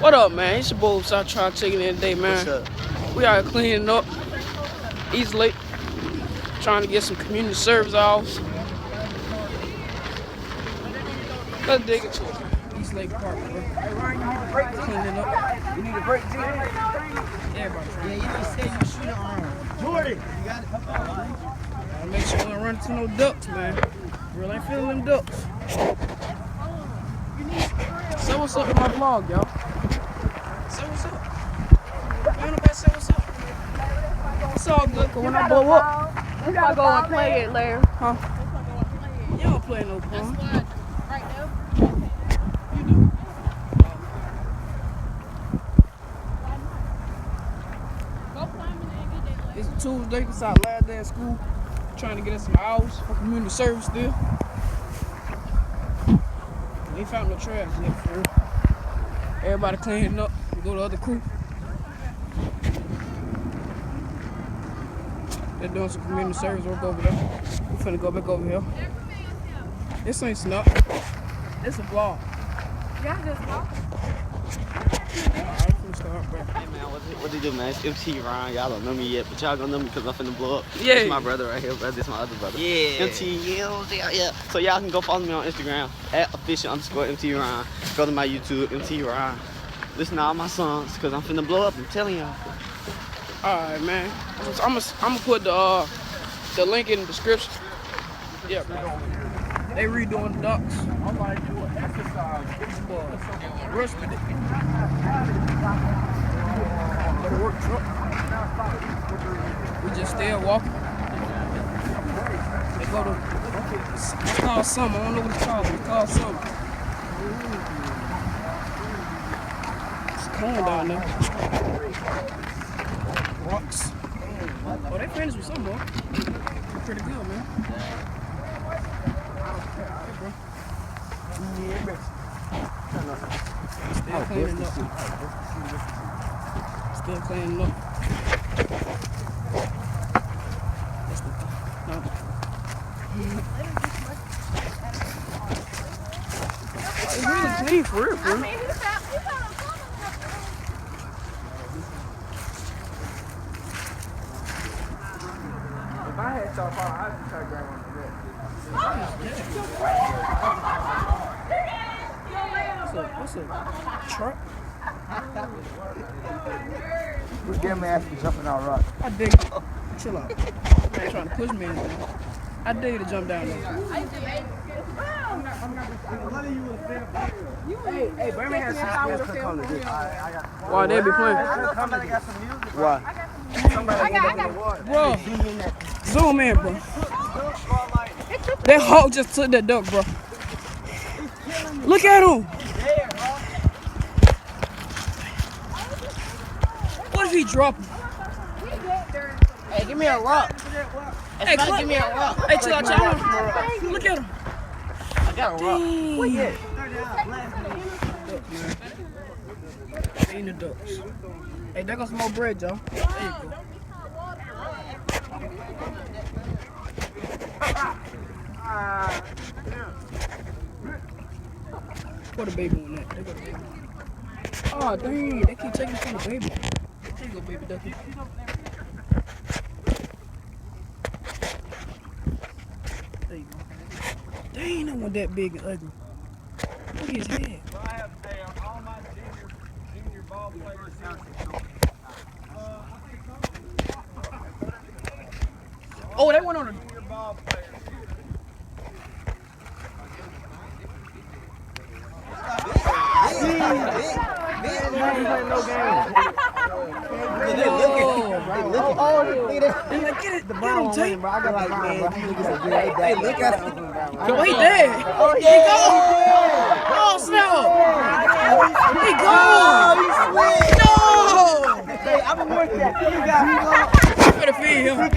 What up, man? It's your boy South trying to check in today, man. What's up? We out here cleaning up East Lake, trying to get some community service hours. Let's dig into it. East Lake Park, bro. Hey, Ryan, you need a break, Cleaning up. You need a break, G? Everybody Yeah, trying. you need to say you shoot it on. Jordan, you got it? Gotta make sure we don't run into no ducks, man. Real ain't feeling them ducks. Say what's up to my vlog, y'all. Say what's up. Ain't nobody say what's up. It's all good, cause when I blow up, We gotta go and play it later. huh? You don't play no pong. Right now. You do. It's a Tuesday, it's our last day of school. Trying to get us some hours for community service still. We ain't found no trash yet, for real. Everybody cleaning up. We go to the other crew. They're doing some community service work over there. We finna go back over here. This ain't snuff. This a vlog. Y'all just walk. Alright, finna start back. Hey man, what you do, man? It's Mte Rhyan. Y'all don't know me yet, but y'all gonna know me because I'm finna blow up. Yeah. This is my brother right here, brother. This is my other brother. Yeah. Yeah. So y'all can go follow me on Instagram at official_Mte Rhyan. Go to my YouTube, Mte Rhyan. Listen to all my songs because I'm finna blow up. I'm telling y'all. Alright, man. I'm gonna put the link in the description. Yeah, they redoing the ducks. I like doing exercise. Rush with it. Go to work truck. We just still walking. They go to, it's called summer. I don't know what it's called, but it's called summer. It's cold down there. Rocks. Oh, they finished with some, boy. Pretty good, man. Still cleaning up. Still cleaning up. That's the, no. It's really clean for real, for real. If I had y'all follow, I'd just try to grab one today. What's a truck? We get my ass for jumping out rock. I dig it. Chill out. You ain't trying to push me or anything. I dig to jump down there. Hey, Birmingham has some skills to this. Why they be playing? Somebody got some music. Why? Somebody got the water. Bro, zoom in, bro. That hawk just took that duck, bro. Look at him. What if he drop him? Hey, give me a rock. Hey, Somebody give me a rock. Hey, chill out, chill out. Look at him. I got a rock. Dang. Eating the ducks. Hey, there goes some more bread, y'all. There you go. Put a baby on that. They got a baby. Oh, dang. They keep taking from the baby. There you go, baby ducky. There you go. Dang, that one that big and ugly. Look at his head. All my junior ball players. Oh, they went on a... Junior ball players. Hey, look at him. Yo, he dead. He gone. Oh, snap. He gone. No. Hey, I've been working that. You got me. Better feed him.